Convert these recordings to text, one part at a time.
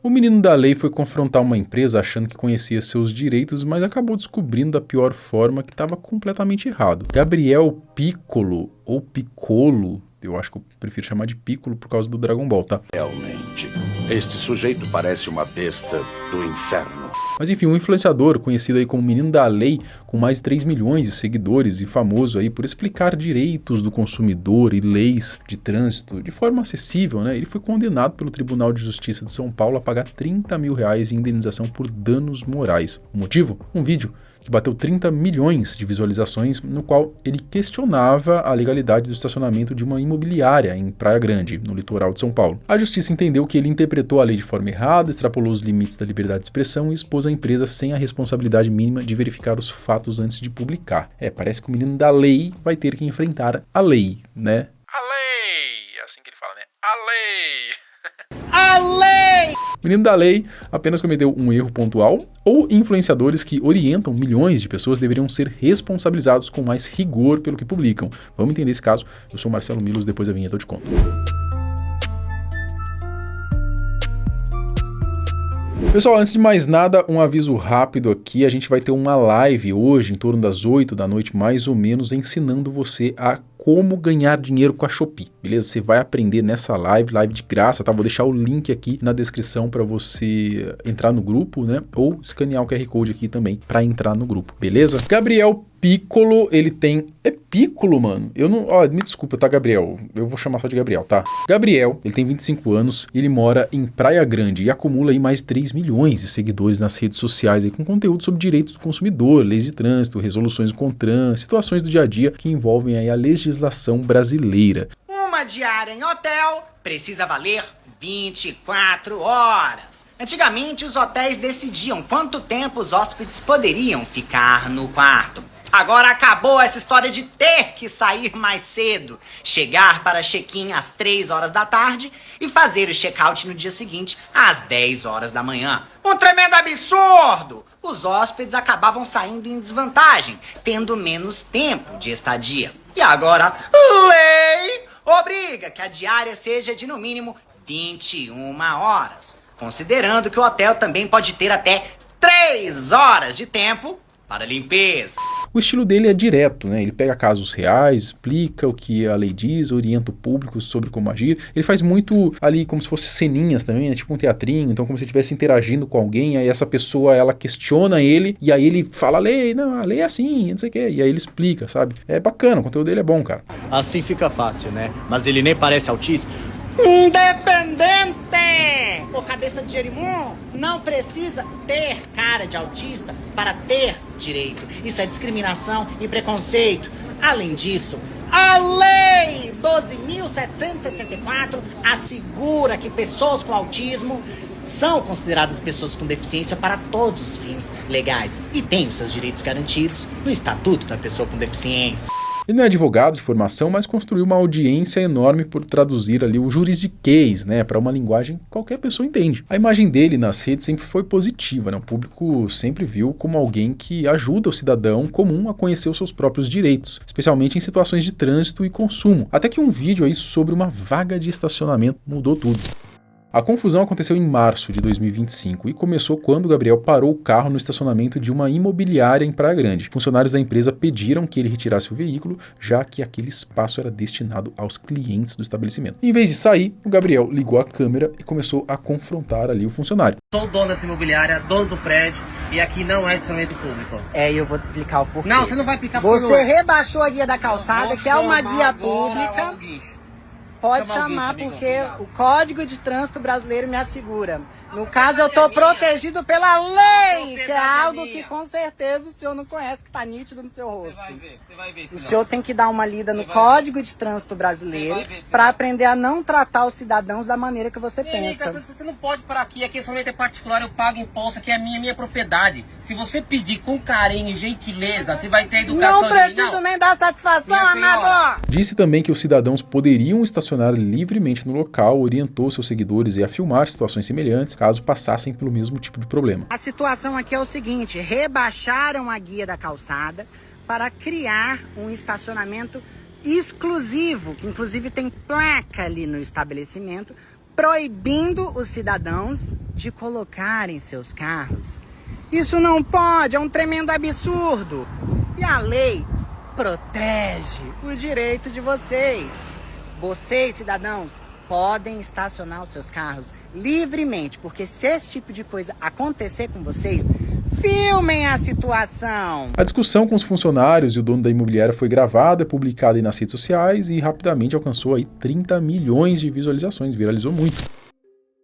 O menino da lei foi confrontar uma empresa achando que conhecia seus direitos, mas acabou descobrindo da pior forma que estava completamente errado. Gabriel Piccolo, ou Piccolo, eu acho que eu prefiro chamar de Piccolo por causa do Dragon Ball, tá? Realmente, este sujeito parece uma besta do inferno. Mas enfim, um influenciador conhecido aí como Menino da Lei, com mais de 3 milhões de seguidores e famoso aí por explicar direitos do consumidor e leis de trânsito de forma acessível, né? Ele foi condenado pelo Tribunal de Justiça de São Paulo a pagar R$30 mil em indenização por danos morais. O motivo? Um vídeo que bateu 30 milhões de visualizações, no qual ele questionava a legalidade do estacionamento de uma imobiliária em Praia Grande, no litoral de São Paulo. A justiça entendeu que ele interpretou a lei de forma errada, extrapolou os limites da liberdade de expressão e expôs a empresa sem a responsabilidade mínima de verificar os fatos antes de publicar. Parece que o menino da lei vai ter que enfrentar a lei, né? A lei! É assim que ele fala, né? A lei! A lei! O menino da lei apenas cometeu um erro pontual, ou influenciadores que orientam milhões de pessoas deveriam ser responsabilizados com mais rigor pelo que publicam. Vamos entender esse caso. Eu sou Marcelo Milos, depois da vinheta eu te conto. Pessoal, antes de mais nada, um aviso rápido aqui. A gente vai ter uma live hoje, em torno das 8 da noite, mais ou menos, ensinando você a como ganhar dinheiro com a Shopee, beleza? Você vai aprender nessa live de graça, tá? Vou deixar o link aqui na descrição para você entrar no grupo, né? Ou escanear o QR Code aqui também para entrar no grupo, beleza? Gabriel Piccolo, ele tem... É Piccolo, mano? Eu não... Ó, me desculpa, tá, Gabriel? Eu vou chamar só de Gabriel, tá? Gabriel, ele tem 25 anos, ele mora em Praia Grande e acumula aí mais de 3 milhões de seguidores nas redes sociais aí, com conteúdo sobre direitos do consumidor, leis de trânsito, resoluções do CONTRAN, situações do dia a dia que envolvem aí a legislação brasileira. Uma diária em hotel precisa valer 24 horas. Antigamente, os hotéis decidiam quanto tempo os hóspedes poderiam ficar no quarto. Agora acabou essa história de ter que sair mais cedo, chegar para check-in às 3 horas da tarde e fazer o check-out no dia seguinte às 10 horas da manhã. Um tremendo absurdo! Os hóspedes acabavam saindo em desvantagem, tendo menos tempo de estadia. E agora, lei obriga que a diária seja de no mínimo 21 horas, considerando que o hotel também pode ter até 3 horas de tempo para limpeza. O estilo dele é direto, né? Ele pega casos reais, explica o que a lei diz, orienta o público sobre como agir. Ele faz muito ali como se fosse ceninhas também, né? Tipo um teatrinho, então como se ele estivesse interagindo com alguém, aí essa pessoa, ela questiona ele, e aí ele fala, a lei é assim, não sei o quê, e aí ele explica, sabe? É bacana, o conteúdo dele é bom, cara. Assim fica fácil, né? Mas ele nem parece autista. Independente! Ô cabeça de Jerimum, não precisa ter cara de autista para ter direito. Isso é discriminação e preconceito. Além disso, a Lei 12.764 assegura que pessoas com autismo são consideradas pessoas com deficiência para todos os fins legais e têm os seus direitos garantidos no Estatuto da Pessoa com Deficiência. Ele não é advogado de formação, mas construiu uma audiência enorme por traduzir ali o juridiquês, né, para uma linguagem que qualquer pessoa entende. A imagem dele nas redes sempre foi positiva, né? O público sempre viu como alguém que ajuda o cidadão comum a conhecer os seus próprios direitos, especialmente em situações de trânsito e consumo. Até que um vídeo aí sobre uma vaga de estacionamento mudou tudo. A confusão aconteceu em março de 2025 e começou quando Gabriel parou o carro no estacionamento de uma imobiliária em Praia Grande. Funcionários da empresa pediram que ele retirasse o veículo, já que aquele espaço era destinado aos clientes do estabelecimento. Em vez de sair, o Gabriel ligou a câmera e começou a confrontar ali o funcionário. Sou o dono dessa imobiliária, dono do prédio, e aqui não é estacionamento público. E eu vou te explicar o porquê. Não, você não vai explicar Você rebaixou a guia da calçada, que é uma guia pública. Pode chamar porque o Código de Trânsito Brasileiro me assegura. No caso, eu estou protegido pela lei, que é algo que com certeza o senhor não conhece, que está nítido no seu rosto. Você vai ver. O senhor tem que dar uma lida no Código de Trânsito Brasileiro para aprender a não tratar os cidadãos da maneira que você pensa. Você não pode parar aqui somente é particular, eu pago imposto, aqui é minha propriedade. Se você pedir com carinho e gentileza, você vai ter educação. Não preciso nem dar satisfação, amador! Disse também que os cidadãos poderiam estacionar livremente no local, orientou seus seguidores a filmar situações semelhantes, caso passassem pelo mesmo tipo de problema. A situação aqui é o seguinte, rebaixaram a guia da calçada para criar um estacionamento exclusivo, que inclusive tem placa ali no estabelecimento, proibindo os cidadãos de colocarem seus carros. Isso não pode, é um tremendo absurdo. E a lei protege o direito de vocês. Vocês, cidadãos, podem estacionar os seus carros livremente, porque se esse tipo de coisa acontecer com vocês, filmem a situação. A discussão com os funcionários e o dono da imobiliária foi gravada, publicada aí nas redes sociais e rapidamente alcançou aí 30 milhões de visualizações, viralizou muito.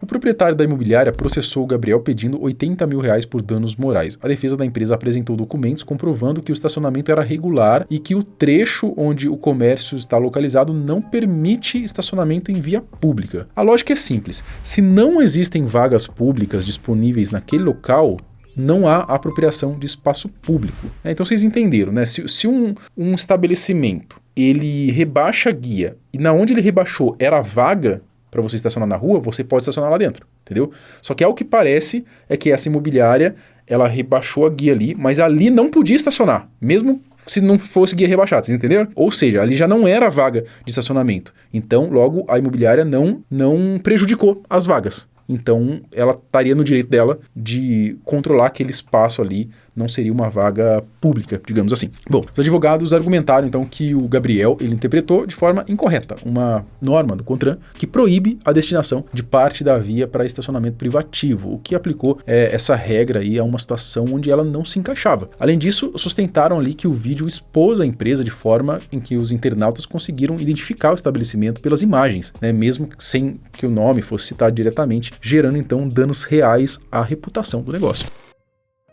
O proprietário da imobiliária processou o Gabriel pedindo R$80 mil por danos morais. A defesa da empresa apresentou documentos comprovando que o estacionamento era regular e que o trecho onde o comércio está localizado não permite estacionamento em via pública. A lógica é simples. Se não existem vagas públicas disponíveis naquele local, não há apropriação de espaço público. Então vocês entenderam, né? Se um estabelecimento ele rebaixa a guia e na onde ele rebaixou era vaga para você estacionar na rua, você pode estacionar lá dentro, entendeu? Só que ao que parece é que essa imobiliária, ela rebaixou a guia ali, mas ali não podia estacionar, mesmo se não fosse guia rebaixada, vocês entenderam? Ou seja, ali já não era vaga de estacionamento. Então, logo, a imobiliária não prejudicou as vagas. Então, ela estaria no direito dela de controlar aquele espaço ali, não seria uma vaga pública, digamos assim. Bom, os advogados argumentaram, então, que o Gabriel, ele interpretou de forma incorreta uma norma do CONTRAN que proíbe a destinação de parte da via para estacionamento privativo, o que aplicou essa regra aí a uma situação onde ela não se encaixava. Além disso, sustentaram ali que o vídeo expôs a empresa de forma em que os internautas conseguiram identificar o estabelecimento pelas imagens, né, mesmo sem que o nome fosse citado diretamente, gerando então danos reais à reputação do negócio.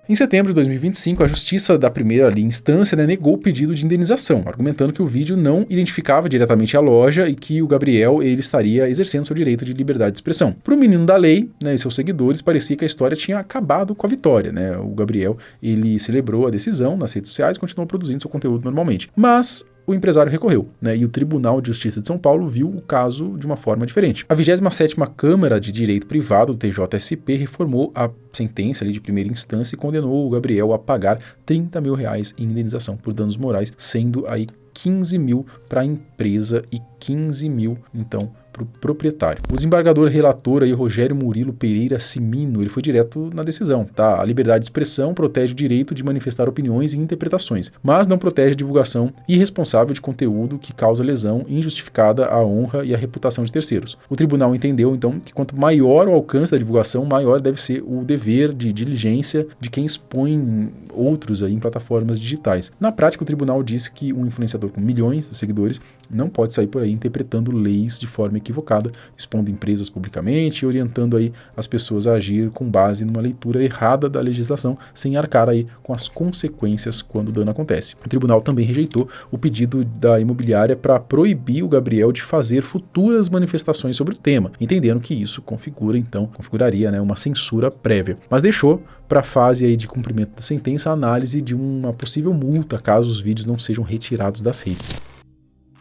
Em setembro de 2025, a justiça da primeira instância negou o pedido de indenização, argumentando que o vídeo não identificava diretamente a loja e que o Gabriel ele estaria exercendo seu direito de liberdade de expressão. Para o menino da lei, e seus seguidores, parecia que a história tinha acabado com a vitória. O Gabriel ele celebrou a decisão nas redes sociais e continuou produzindo seu conteúdo normalmente. Mas o empresário recorreu, e o Tribunal de Justiça de São Paulo viu o caso de uma forma diferente. A 27ª Câmara de Direito Privado, do TJSP, reformou a sentença de primeira instância e condenou o Gabriel a pagar R$30 mil em indenização por danos morais, sendo aí 15 mil para a empresa e 15 mil, então, para o proprietário. O desembargador relator aí, Rogério Murilo Pereira Cimino, ele foi direto na decisão, tá? A liberdade de expressão protege o direito de manifestar opiniões e interpretações, mas não protege a divulgação irresponsável de conteúdo que causa lesão injustificada à honra e à reputação de terceiros. O tribunal entendeu, então, que quanto maior o alcance da divulgação, maior deve ser o dever de diligência de quem expõe outros aí em plataformas digitais. Na prática, o tribunal disse que um influenciador com milhões de seguidores não pode sair por aí interpretando leis de forma equivocada, expondo empresas publicamente e orientando aí as pessoas a agir com base numa leitura errada da legislação, sem arcar aí com as consequências quando o dano acontece. O tribunal também rejeitou o pedido da imobiliária para proibir o Gabriel de fazer futuras manifestações sobre o tema, entendendo que isso configuraria uma censura prévia, mas deixou para a fase aí de cumprimento da sentença a análise de uma possível multa caso os vídeos não sejam retirados das redes.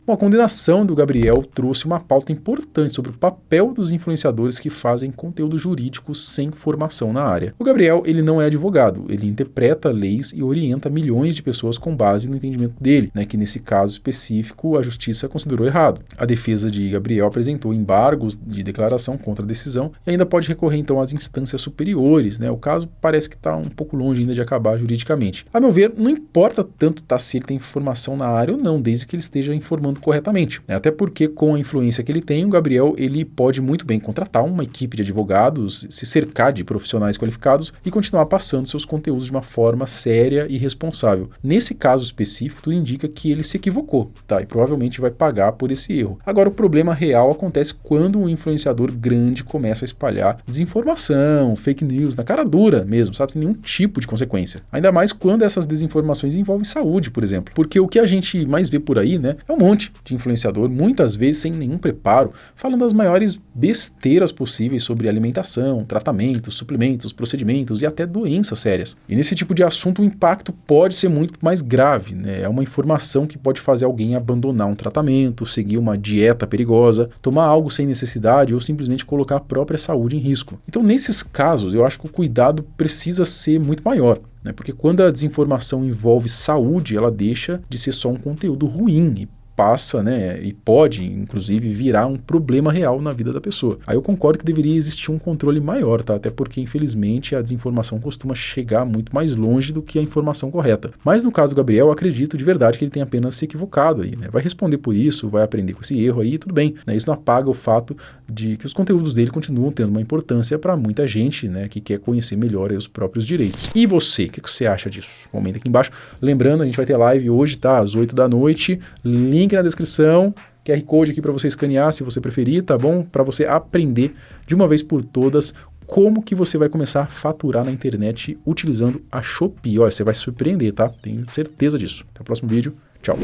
Bom, a condenação do Gabriel trouxe uma pauta importante sobre o papel dos influenciadores que fazem conteúdo jurídico sem formação na área. O Gabriel, ele não é advogado, ele interpreta leis e orienta milhões de pessoas com base no entendimento dele, que nesse caso específico a justiça considerou errado. A defesa de Gabriel apresentou embargos de declaração contra a decisão e ainda pode recorrer então às instâncias superiores. O caso parece que está um pouco longe ainda de acabar juridicamente. A meu ver, não importa tanto se ele tem formação na área ou não, desde que ele esteja informando corretamente. Até porque com a influência que ele tem, o Gabriel ele pode muito bem contratar uma equipe de advogados, se cercar de profissionais qualificados e continuar passando seus conteúdos de uma forma séria e responsável. Nesse caso específico, tudo indica que ele se equivocou, e provavelmente vai pagar por esse erro. Agora, o problema real acontece quando um influenciador grande começa a espalhar desinformação, fake news, na cara dura mesmo, sem nenhum tipo de consequência. Ainda mais quando essas desinformações envolvem saúde, por exemplo. Porque o que a gente mais vê por aí, é um monte de influenciador, muitas vezes sem nenhum preparo, falando as maiores besteiras possíveis sobre alimentação, tratamentos, suplementos, procedimentos e até doenças sérias. E nesse tipo de assunto o impacto pode ser muito mais grave, É uma informação que pode fazer alguém abandonar um tratamento, seguir uma dieta perigosa, tomar algo sem necessidade ou simplesmente colocar a própria saúde em risco. Então, nesses casos, eu acho que o cuidado precisa ser muito maior. Porque quando a desinformação envolve saúde, ela deixa de ser só um conteúdo ruim e passa, né, e pode, inclusive, virar um problema real na vida da pessoa. Aí eu concordo que deveria existir um controle maior, tá? Até porque, infelizmente, a desinformação costuma chegar muito mais longe do que a informação correta. Mas no caso do Gabriel, eu acredito de verdade que ele tem apenas se equivocado aí, né? Vai responder por isso, vai aprender com esse erro aí, tudo bem, né? Isso não apaga o fato de que os conteúdos dele continuam tendo uma importância para muita gente, né, que quer conhecer melhor aí os próprios direitos. E você, o que você acha disso? Comenta aqui embaixo. Lembrando, a gente vai ter live hoje, tá? Às 8 da noite. Link na descrição, QR Code aqui para você escanear se você preferir, tá bom? Para você aprender de uma vez por todas como que você vai começar a faturar na internet utilizando a Shopee. Olha, você vai se surpreender, tá? Tenho certeza disso. Até o próximo vídeo. Tchau.